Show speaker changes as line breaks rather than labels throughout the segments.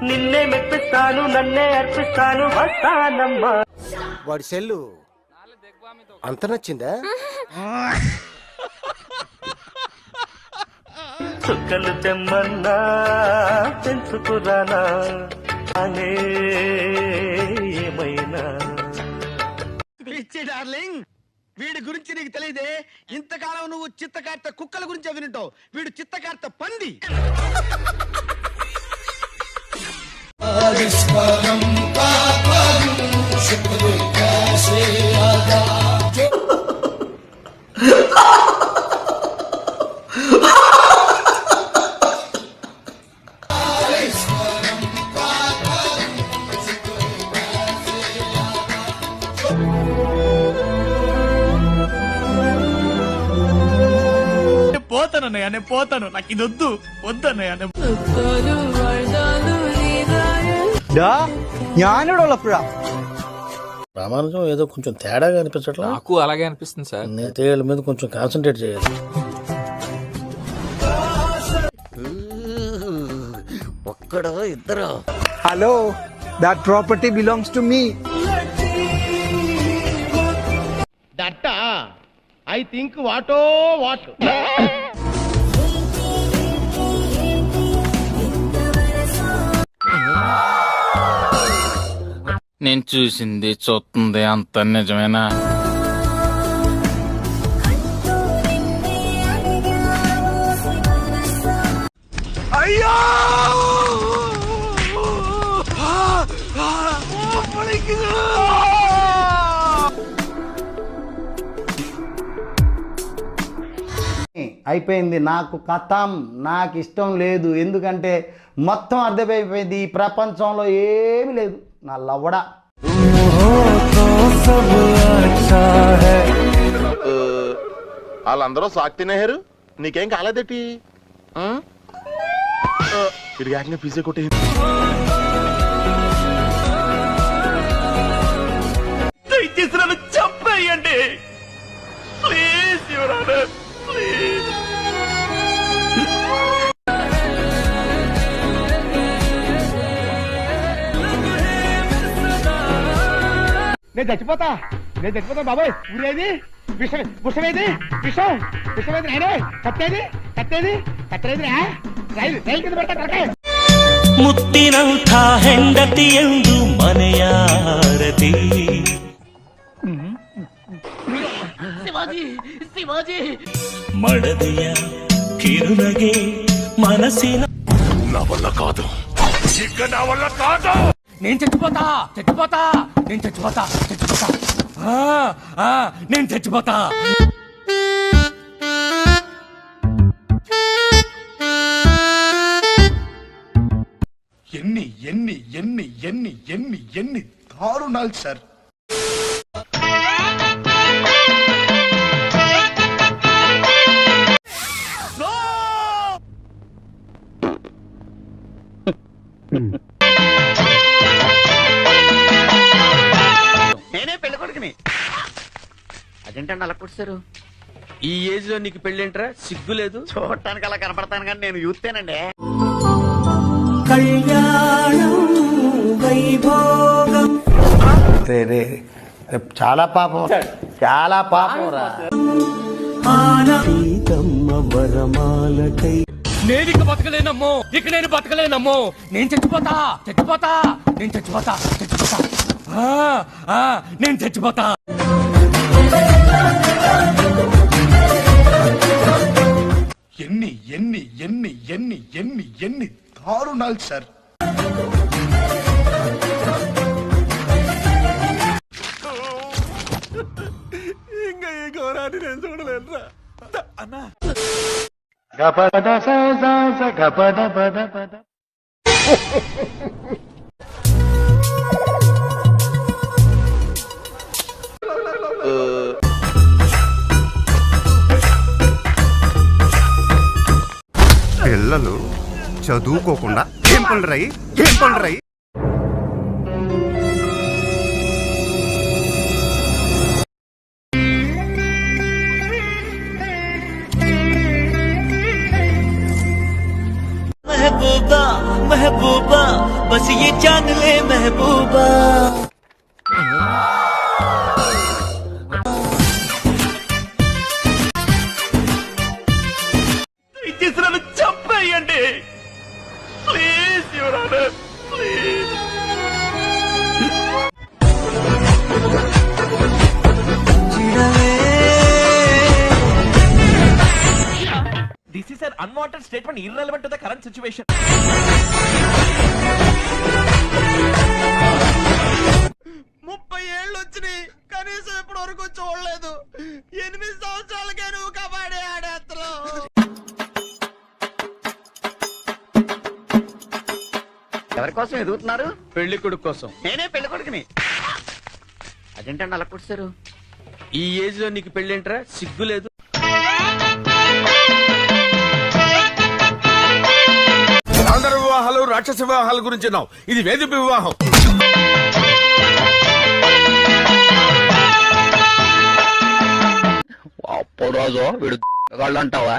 నిన్నే మెప్పిస్తాను నన్నే అర్పిస్తాను వస్తానమ్మా.
వాడి సెల్లు అంత నచ్చిందా?
చుక్కలు తెమ్మన్నా తెంచుకురానా అనే ఏమైనా.
పిచ్చి డార్లింగ్, వీడి గురించి నీకు తెలియదే. ఇంతకాలం నువ్వు చిత్తకార్త కుక్కల గురించి వినుంటావు, వీడు చిత్తకార్త పంది.
పోతానన్నయ్య, నేను పోతాను. నాకు ఇది వద్దు వద్దన్నయ్య.
ഞാനിവിടെ
రామానుజం ఏదో కొంచెం తేడాగా అనిపించట్లా?
నాకు అలాగే అనిపిస్తుంది సార్.
నేతేళ్ళ మీద కొంచెం కాన్సన్ట్రేట్ చేయాలి. ఒక్కడో ఇద్దరు.
Hello, that property belongs to me.
That I think వాటో వాట్.
నేను చూసింది చూస్తుంది అంత నిజమేనా?
అయ్యో
అయిపోయింది. నాకు కథం, నాకు ఇష్టం లేదు. ఎందుకంటే మొత్తం అర్థమైపోయింది. ఈ ప్రపంచంలో ఏమీ లేదు. నా లవ్వడా
వాళ్ళందరూ సాక్ తినేహారు, నీకేం కాలేదేటి? ఇది ఏకంగా పిజ్జా కొట్టే
దయచేసి నన్ను చంపేయండి ప్లీజ్, యువర్ ప్లీజ్.
నేను చచ్చిపోతా బాబాయ్. ఊరేది విషం, విషమేది విషం, విషమేది రాయడే. కట్టేది రైలు కింద పెడతా కరకాయ.
ಮುತ್ತಿನಂಥ ಹೆಂಡತಿಯೆಂದು ಮನೆಯಾರತಿ. ಮಡದಿಯ ಕಿರುನಗೆ ಮನಸ್ಸಿನ.
నా వల్ల కాదు, నా వల్ల కాదు. నేను చచ్చిపోతా నేను చచ్చిపోతా నేను చచ్చిపోతా.
ఎన్ని ఎన్ని ఎన్ని ఎన్ని ఎన్ని ఎన్ని దారుణాలు సార్.
నేనే పెళ్లి కొడుకుని. అదేంటండి అలా కూర్చారు?
ఈ ఏజ్ లో నీకు పెళ్ళేంట్రా? సిగ్గు లేదు?
చూడటానికి అలా కనపడతాను కానీ నేను యూత్తేనండి. చాలా పాపం రా.
నేను ఇక బతకలేనమ్మో, నేను బతకలేనమ్మో. నేను చచ్చిపోతా నేను చచ్చిపోతా నేను చచ్చిపోతా.
ఎన్ని ఎన్ని ఎన్ని ఎన్ని ఎన్ని ఎన్ని దారుణాలు సార్.
ఇంకా ఈ ఘోరాన్ని నేను చూడలేనురా అన్నా.
పిల్లలు చదువుకోకుండా ఏం పనులు
महबूबा बस ये जान ले महबूबा దయచేసి నన్ను చంపేయండి please your honour please.
This is an unwanted statement irrelevant to the current situation.
30 ఏళ్ళు వచ్చినాయి కనీసం ఇప్పటి వరకు చూడలేదు. 8 సంవత్సరాలకే నువ్వు కబడ్డీ ఆడేస్తున్నావు.
ఎవరి కోసం ఎదుగుతున్నారు?
పెళ్లి కొడుకు కోసం.
నేనే పెళ్లి కొడుకుని. అదేంటండి అలా కూర్చారు?
ఈ ఏజ్ లో నీకు పెళ్ళేంట్రా, సిగ్గు లేదు?
అందరి వివాహాలు రాక్షస వివాహాల గురించి విన్నావు. ఇది వేదిక వివాహం.
రోజు వీడు వాళ్ళు అంటావా?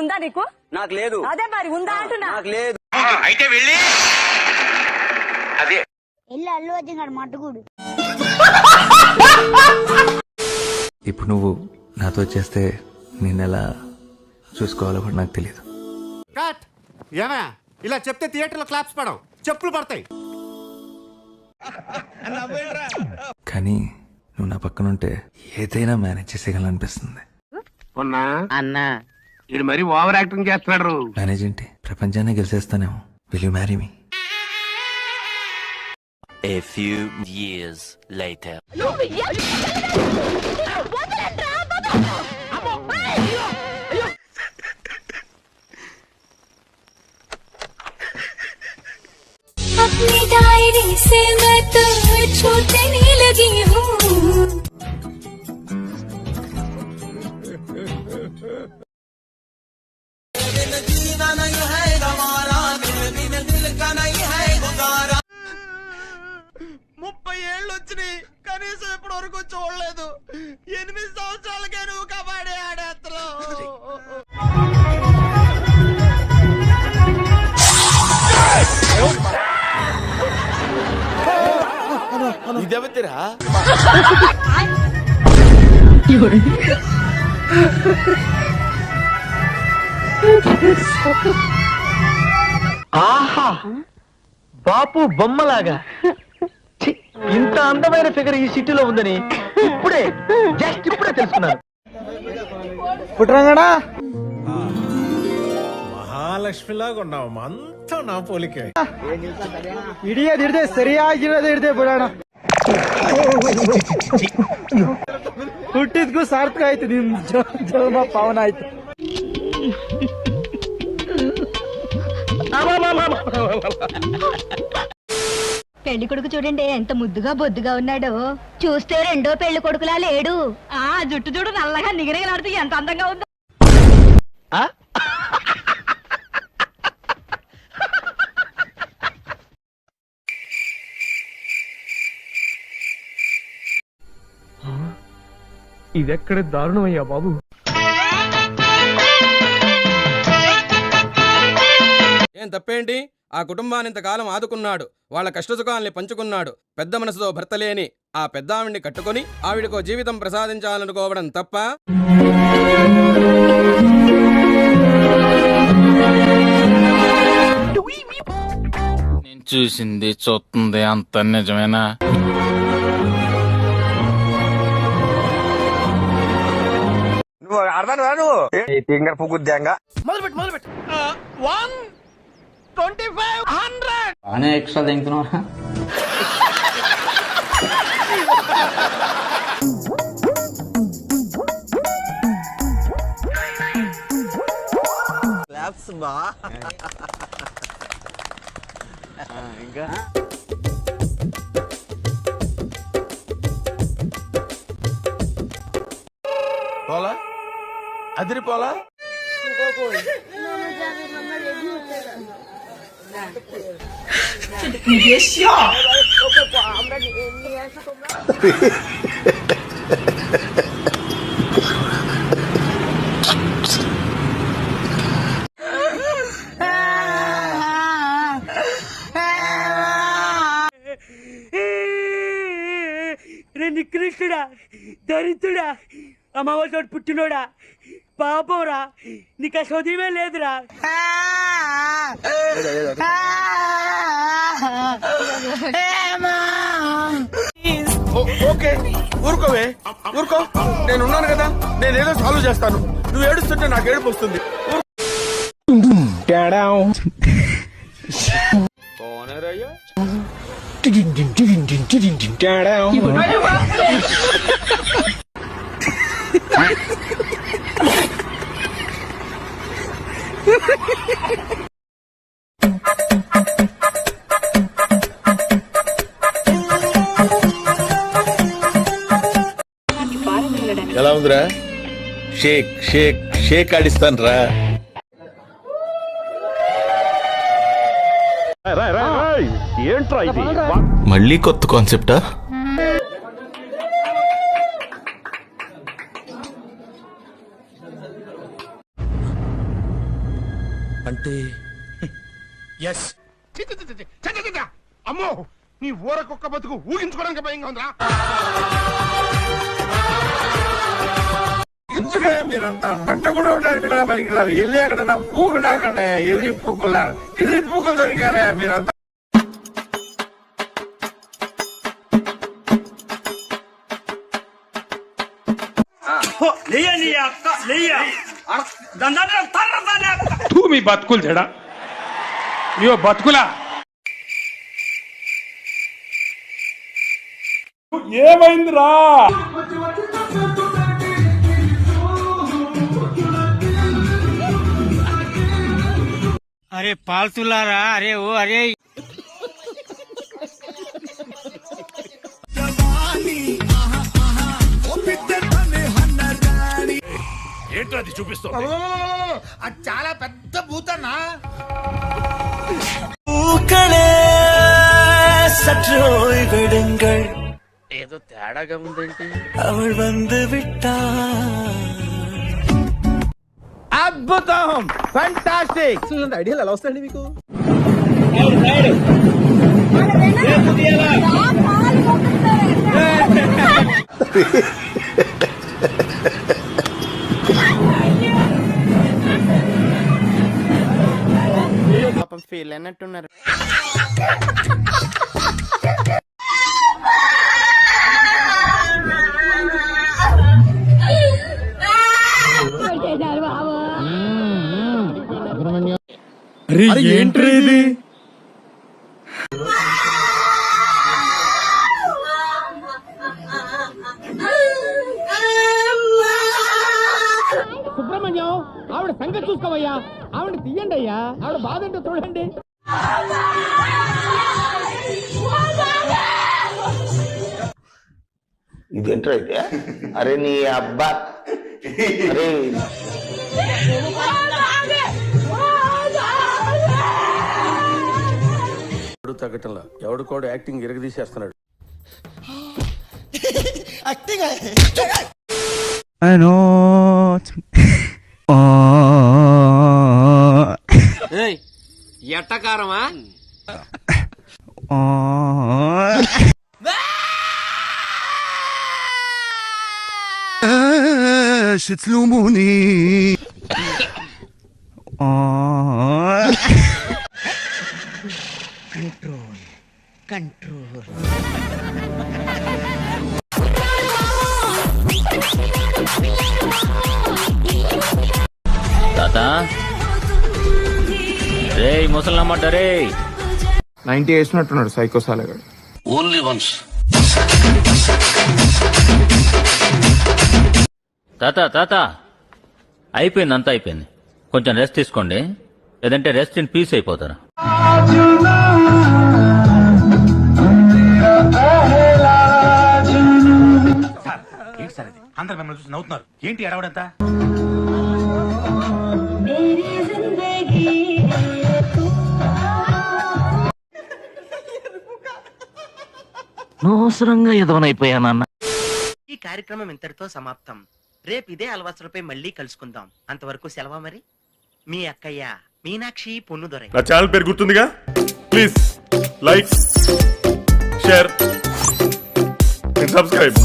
ఉందా నీకు?
నాకు లేదు.
అదే మరి ఉందా అంటున్నా.
నాకు లేదు.
అయితే వెళ్ళి అదే
అల్లు అర్జున్ గారు మట్టుకుడు.
ఇప్పుడు నువ్వు నాతో వచ్చేస్తే నేను ఎలా చూసుకోవాలో కూడా నాకు తెలియదు.
కట్ ఏమా ఇలా చెప్తే థియేటర్లో క్లాప్స్ పడవు, చెప్పులు పడతాయి.
కానీ నువ్వు నా పక్కన ఉంటే ఏదైనా మేనేజ్ చేసేయాలనిపిస్తుంది.
అన్నా
ఇది మరి ఓవర్ యాక్టింగ్ చేస్తున్నాడు.
మేనేజ్ ఏంటి, ప్రపంచాన్ని గెలిచేస్తానేమో. Will you marry me?
A few years later.
अपनी डायरी से मैं तुम्हें छूटने लगी हूँ.
వచ్చినాయి కనీసం ఇప్పటి వరకు చూడలేదు. 8 సంవత్సరాలకే నువ్వు కబడ్డీ ఆడేస్తున్నావు.
ఇదేవతిరా
ఆహా బాపు బొమ్మలాగా ఇంత అందమైన ఫిగర్ ఈ సిటీలో ఉందని ఇప్పుడే తెలుసుకున్నాను.
పుట్రంగడా
మహాలక్ష్మిలాగా ఉన్నావు. అంతా నా పోలికే.
ಹಿಡಿಯದಿಡ್ದೆ ಸರಿಯಾಗಿರೋದೇ ಹಿಡ್ದೆ ಬಿಡೋಣ. ಹುಟ್ಟಿದ್ಗೂ ಸಾರ್ಥಕ ಆಯ್ತು, ನಿಮ್ ಜನ್ಮ ಪಾವನ ಆಯ್ತು.
పెళ్లి కొడుకు చూడండి ఎంత ముద్దుగా బొద్దుగా ఉన్నాడో. చూస్తే రెండో పెళ్లి కొడుకులా లేడు. ఆ జుట్టు చూడు నల్లగా నిగరగలాడుతూ ఎంత అందంగా ఉందో.
ఇదెక్కడ దారుణమయ్యా బాబు.
ఏం తప్పేంటి? ఆ కుటుంబాన్ని ఇంతకాలం ఆదుకున్నాడు, వాళ్ళ కష్టసుఖాల్ని పంచుకున్నాడు. పెద్ద మనసుతో భర్త లేని ఆ పెద్ద ఆవిడ్ని కట్టుకుని ఆవిడకో జీవితం ప్రసాదించాలనుకోవడం తప్ప?
నేను చూసింది చూస్తుంది అంత నిజమేనా?
నువ్వు అర్థం రాను ఫింగర్ పుగ్గుద్దాంగా
మొదలుపెట్టు 12500
బాగానే ఎక్స్ట్రా తింటున్నావు. ఇంకా
పోలా అదిరిపోలా
నికృష్టుడా, దరిద్రుడా, అమ్మవారితో పుట్టినోడా, పాపంరా, నీకు ఆ చదివే లేదురా.
ఓకే ఊరుకోవే, ఊరుకో. నేనున్నాను కదా, నేనేదో సాల్వ్ చేస్తాను. నువ్వు ఏడుస్తుంటే నాకు ఏడుపు వస్తుంది.
ఎలా ఉందిరా? షేక్ షేక్ షేక్ ఆడిస్తాను రా.
ఏంట్రా ఇది?
మళ్ళీ కొత్త కాన్సెప్టా?
అంటే
ఎస్. అమ్మో, నీ ఊరకొక్క బతుకు ఊహించుకోవడానికి భయంగా ఉందా? మీరంతా పంట కూడా వెళ్ళి అక్కడ పూకులు ఎల్లి పూకులు దొరికారా మీరంతా?
మీ బతుకులు చెడా, ఇవో బతుకులా. ఏమైందిరా?
అరే పాల్తులారా, అరే ఓ అరే
ఏంట్రా అది చూపిస్తావు?
అది చాలా పెద్ద భూతన్నా.
ఏదో తేడాగా ఉందేంటి? అవள் வந்து విట్టా.
అద్భుతం, ఫంటాస్టిక్. ఐడియాలు ఎలా వస్తాయండి మీకు? పాపం ఫీల్ అన్నట్టున్నారు.
ఏంట్రీ ఇది?
సుబ్రహ్మణ్యం, ఆవిడ సంగతి చూసుకోవయ్యా. ఆవిడ తీయండి అయ్యా, ఆవిడ బాధ ఏంటో చూడండి.
ఇదేంట్రా అయితే? అరే నీ అబ్బా, అరే
తగ్గటంలా ఎవడు కూడా యాక్టింగ్ ఇరగదీసేస్తున్నాడు.
ఎట్టకారమా?
తాత రే ముసలమ్మాట రే
90 వేసినట్టున్నాడు సైకోసాలగాడు.
Only once.
తాత తాత అయిపోయింది, అంతా అయిపోయింది. కొంచెం రెస్ట్ తీసుకోండి, లేదంటే రెస్ట్ ఇన్ పీస్ అయిపోతారు.
ఏంటి సార్ ఇది? అందరు మిమ్మల్ని చూసి నవ్వుతున్నారు. ఏంటి ఎడవడంతా? అనవసరంగా ఎదవనైపోయానన్న.
ఈ కార్యక్రమం ఇంతటితో సమాప్తం. రేపు ఇదే అలవాసులపై మళ్ళీ కలుసుకుందాం. అంతవరకు సెలవు మరి. మీ అక్కయ్య మీనాక్షి పొన్నుదొరై.
నా ఛానల్ పేరు గుర్తుందిగా? Please like, share and subscribe.